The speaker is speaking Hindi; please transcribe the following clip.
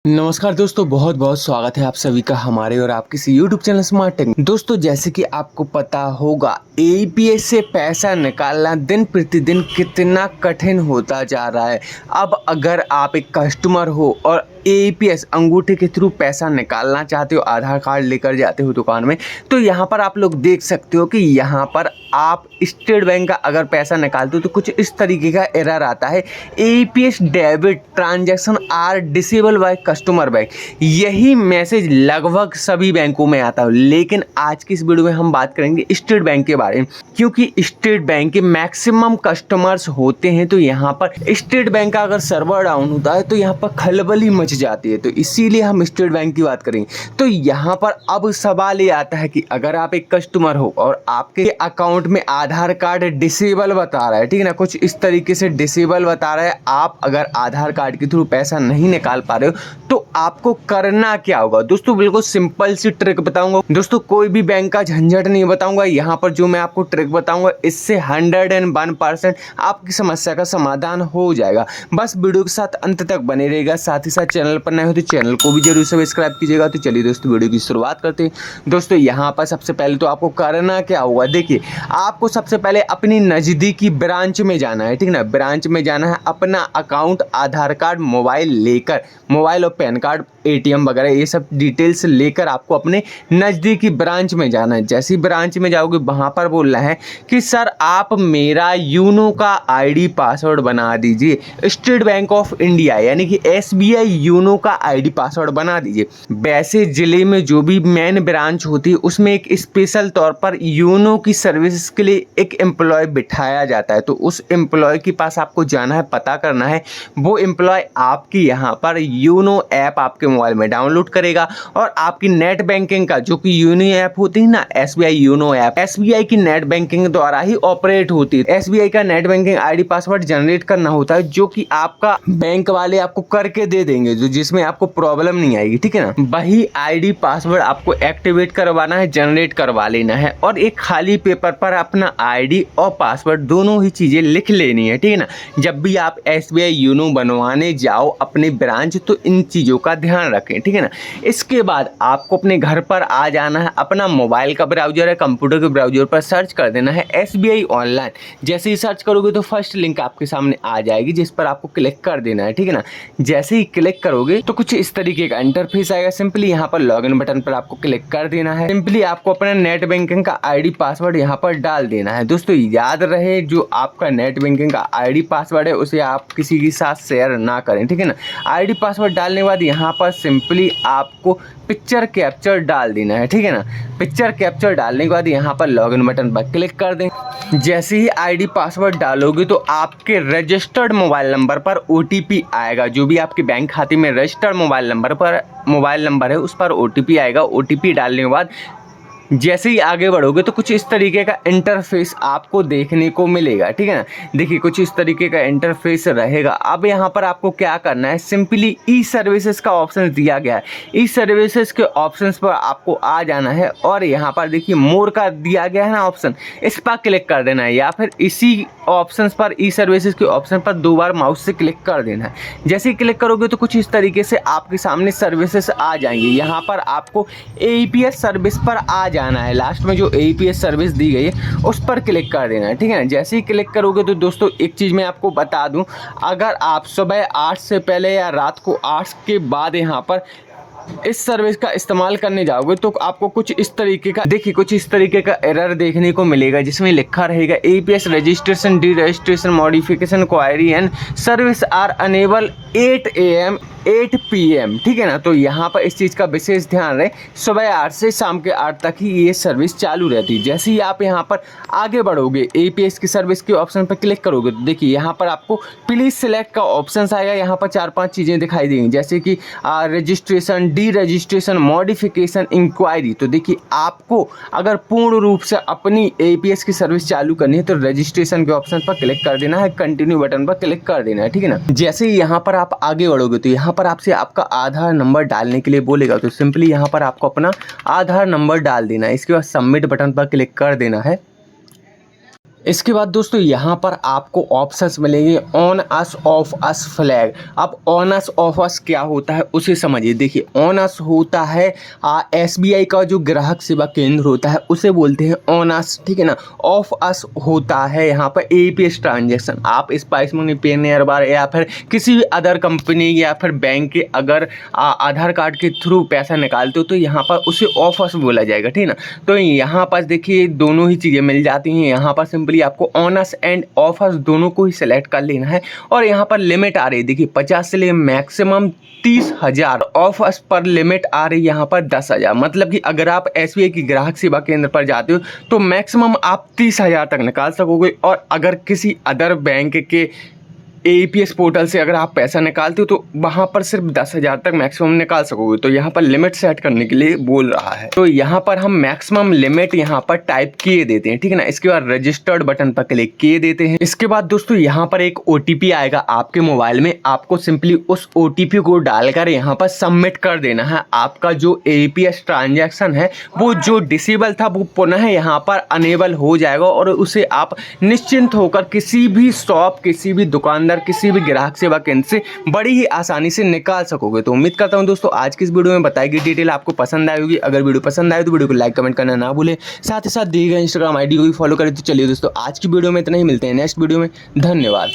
नमस्कार दोस्तों, बहुत बहुत स्वागत है आप सभी का हमारे और आपके इस यूट्यूब चैनल स्मार्ट टेक। दोस्तों, जैसे कि आपको पता होगा, एईपीएस से पैसा निकालना दिन प्रतिदिन कितना कठिन होता जा रहा है। अब अगर आप एक कस्टमर हो और एईपीएस अंगूठे के थ्रू पैसा निकालना चाहते हो, आधार कार्ड लेकर जाते हो दुकान में, तो यहाँ पर आप लोग देख सकते हो कि यहाँ पर आप स्टेट बैंक का अगर पैसा निकालते हो तो कुछ इस तरीके का एरर आता है, AEPS debit transaction are disable by customer bank. यही मैसेज लगभग सभी बैंकों में आता है, लेकिन आज की इस वीडियो में हम बात करेंगे स्टेट बैंक के बारे में, क्योंकि स्टेट बैंक के मैक्सिमम कस्टमर्स होते हैं। तो यहाँ पर स्टेट बैंक का अगर सर्वर डाउन होता है तो यहाँ पर खलबली मच जाती है, तो इसीलिए हम स्टेट बैंक की बात करेंगे। तो यहाँ पर अब सवाल ये आता है कि अगर आप एक कस्टमर हो और आपके अकाउंट में आधार कार्ड डिसेबल बता रहा है, ठीक है ना, कुछ इस तरीके से डिसेबल बता रहा है, आप अगर आधार कार्ड के थ्रू पैसा नहीं निकाल पा रहे हो तो आपको करना क्या होगा। दोस्तों, बिल्कुल सिंपल सी ट्रिक बताऊंगा। दोस्तों, कोई भी बैंक का झंझट नहीं बताऊंगा, यहाँ पर जो मैं आपको ट्रिक बताऊंगा इससे 101% आपकी समस्या का समाधान हो जाएगा। बस वीडियो के साथ अंत तक बने रहेगा। साथ ही साथ चैनल पर नए हो तो चैनल को भी जरूर सब्सक्राइब कीजिएगा। तो चलिए दोस्तों, वीडियो की शुरुआत करते हैं। दोस्तों, यहाँ पर सबसे पहले तो आपको करना क्या होगा, देखिए, आपको सबसे पहले अपनी नज़दीकी ब्रांच में जाना है, ठीक है ना। ब्रांच में जाना है, अपना अकाउंट, आधार कार्ड, मोबाइल लेकर, मोबाइल और पैन कार्ड, एटीएम वगैरह ये सब डिटेल्स लेकर आपको अपने नज़दीकी ब्रांच में जाना है। जैसी ब्रांच में जाओगे वहाँ पर बोलना है कि सर आप मेरा यूनो का आईडी पासवर्ड बना दीजिए, स्टेट बैंक ऑफ इंडिया यानी कि एसबीआई यूनो का आईडी पासवर्ड बना दीजिए। वैसे ज़िले में जो भी मेन ब्रांच होती है उसमें एक स्पेशल तौर पर यूनो की सर्विस के लिए एक एम्प्लॉय बिठाया जाता है, तो उस एम्प्लॉय के पास आपको जाना है, पता करना है। वो एम्प्लॉय आपकी यहाँ पर यूनो ऐप आपके मोबाइल में डाउनलोड करेगा और आपकी नेट बैंकिंग का, जो कि यूनो ऐप होती है ना, एसबीआई यूनो ऐप, एसबीआई की नेट बैंकिंग द्वारा ही ऑपरेट होती है। एसबीआई का net banking ID password generate करना होता है, जो कि आपका बैंक वाले आपको करके दे देंगे, जो जिसमें आपको प्रॉब्लम नहीं आएगी, ठीक है ना। वही आईडी पासवर्ड आपको एक्टिवेट करवाना है, जनरेट करवा लेना है और एक खाली पेपर पर अपना आईडी और पासवर्ड दोनों ही चीजें लिख लेनी है, ठीक है ना। जब भी आप एसबीआई यूनो बनवाने जाओ अपनी ब्रांच तो इन चीजों का ध्यान रखें, ठीक है ना। इसके बाद आपको अपने घर पर आ जाना है, अपना मोबाइल का ब्राउजर है, कंप्यूटर के ब्राउजर पर सर्च कर देना है एसबीआई ऑनलाइन। जैसे ही सर्च करोगे तो फर्स्ट लिंक आपके सामने आ जाएगी, जिस पर आपको क्लिक कर देना है, ठीक है ना। जैसे ही क्लिक करोगे तो कुछ इस तरीके का इंटरफेस आएगा। सिंपली यहाँ पर लॉगिन बटन पर आपको क्लिक कर देना है। सिंपली आपको अपना नेट बैंकिंग का आईडी पासवर्ड यहाँ पर डाल देना है। दोस्तों, याद रहे, जो आपका नेट बैंकिंग का आईडी पासवर्ड है उसे आप किसी के साथ शेयर ना करें, ठीक है ना। आईडी पासवर्ड डालने के बाद यहाँ पर सिंपली आपको पिक्चर कैप्चर डाल देना है, ठीक है ना। पिक्चर कैप्चर डालने के बाद यहाँ पर लॉगिन बटन पर क्लिक कर दें। जैसे ही आईडी पासवर्ड डालोगे तो आपके रजिस्टर्ड मोबाइल नंबर पर ओटीपी आएगा। जो भी आपके बैंक खाते में रजिस्टर्ड मोबाइल नंबर है उस पर ओटीपी आएगा। ओटीपी डालने के बाद जैसे ही आगे बढ़ोगे तो कुछ इस तरीके का इंटरफेस आपको देखने को मिलेगा, ठीक है ना। देखिए, कुछ इस तरीके का इंटरफेस रहेगा। अब यहाँ पर आपको क्या करना है, सिंपली ई सर्विसेज का ऑप्शन दिया गया है, ई सर्विसेज के ऑप्शंस पर आपको आ जाना है और यहाँ पर देखिए मोर का दिया गया है ना ऑप्शन, इस पर क्लिक कर देना है, या फिर इसी ऑप्शंस पर, ई सर्विसेज के ऑप्शन पर 2 बार माउस से क्लिक कर देना है। जैसे ही क्लिक करोगे तो कुछ इस तरीके से आपके सामने सर्विसेज आ जाएंगी। यहाँ पर आपको एईपीएस सर्विस पर आ जाना है, लास्ट में जो एईपीएस सर्विस दी गई है उस पर क्लिक कर देना है, ठीक है ना। जैसे ही क्लिक करोगे तो दोस्तों एक चीज़ मैं आपको बता दूं, अगर आप सुबह 8 से पहले या रात को 8 के बाद यहाँ पर इस सर्विस का इस्तेमाल करने जाओगे तो आपको कुछ इस तरीके का, देखिए, कुछ इस तरीके का एरर देखने को मिलेगा, जिसमें लिखा रहेगा AEPS registration, deregistration, modification, query and service are enable 8 AM 8 PM, ठीक है ना। तो यहाँ पर इस चीज़ का विशेष ध्यान रहे, सुबह 8 से शाम के 8 तक ही ये सर्विस चालू रहती है। जैसे ही आप यहाँ पर आगे बढ़ोगे, एईपीएस की सर्विस के ऑप्शन पर क्लिक करोगे तो देखिए यहाँ पर आपको प्लीज सिलेक्ट का ऑप्शन आएगा। यहाँ पर 4-5 चीज़ें दिखाई देंगी, जैसे कि registration, deregistration, modification, inquiry. तो देखिए, आपको अगर पूर्ण रूप से अपनी एईपीएस की सर्विस चालू करनी है तो रजिस्ट्रेशन के ऑप्शन पर क्लिक कर देना है, कंटिन्यू बटन पर क्लिक कर देना है, ठीक है ना। जैसे ही यहाँ पर आप आगे बढ़ोगे तो यहाँ पर आपसे आपका आधार नंबर डालने के लिए बोलेगा, तो सिंपली यहाँ पर आपको अपना आधार नंबर डाल देना है। इसके बाद सबमिट बटन पर क्लिक कर देना है। इसके बाद दोस्तों यहाँ पर आपको ऑप्शंस मिलेंगे on us of us flag. अब ऑन अस ऑफ अस क्या होता है उसे समझिए। देखिए ऑन अस होता है SBI का जो ग्राहक सेवा केंद्र होता है उसे बोलते हैं ऑन अस, ठीक है ना। ऑफ अस होता है यहाँ पर APS ट्रांजेक्शन। आप स्पाइस मनी, पेनेयर बार या फिर किसी भी अदर कंपनी या फिर बैंक के अगर आधार कार्ड के थ्रू पैसा निकालते हो तो यहाँ पर उसे ऑफ अस बोला जाएगा, ठीक है ना। तो यहाँ पर देखिए दोनों ही चीज़ें मिल जाती हैं। यहाँ पर सिंपली आपको on us end of us दोनों को ही सिलेक्ट कर लेना है। और यहाँ पर लिमिट आ रही है देखिए 50 से ले मैक्सिमम 30,000। ऑफ अस पर लिमिट आ रही है यहाँ पर 10,000। मतलब कि अगर आप SBI की ग्राहक सेवा केंद्र पर जाते हो तो मैक्सिमम आप 30,000 तक निकाल सकोगे। और अगर किसी अदर बैंक के APS पोर्टल से अगर आप पैसा निकालते हो तो वहाँ पर सिर्फ 10,000 तक मैक्सिमम निकाल सकोगे। तो यहाँ पर लिमिट सेट करने के लिए बोल रहा है। तो यहाँ पर हम मैक्सिमम लिमिट यहाँ पर टाइप किए देते हैं, ठीक है ना। इसके बाद रजिस्टर्ड बटन पर क्लिक किए देते हैं। इसके बाद दोस्तों यहाँ पर एक OTP आएगा आपके मोबाइल में। आपको सिंपली उस OTP को डालकर यहाँ पर सबमिट कर देना है। आपका जो APS ट्रांजेक्शन है वो जो डिसेबल था वो पुनः यहाँ पर अनेबल हो जाएगा और उसे आप निश्चिंत होकर किसी भी शॉप, किसी भी दुकानदार, किसी भी ग्राहक सेवा केंद्र से बड़ी ही आसानी से निकाल सकोगे। तो उम्मीद करता हूं दोस्तों आज की इस वीडियो में बताई गई डिटेल आपको पसंद आई होगी। अगर वीडियो पसंद आए तो वीडियो को लाइक कमेंट करना ना भूलें। साथ ही साथ दिए गए Instagram ID को भी फॉलो करें। तो चलिए दोस्तों आज की वीडियो में इतना ही, मिलते हैं नेक्स्ट वीडियो में। धन्यवाद।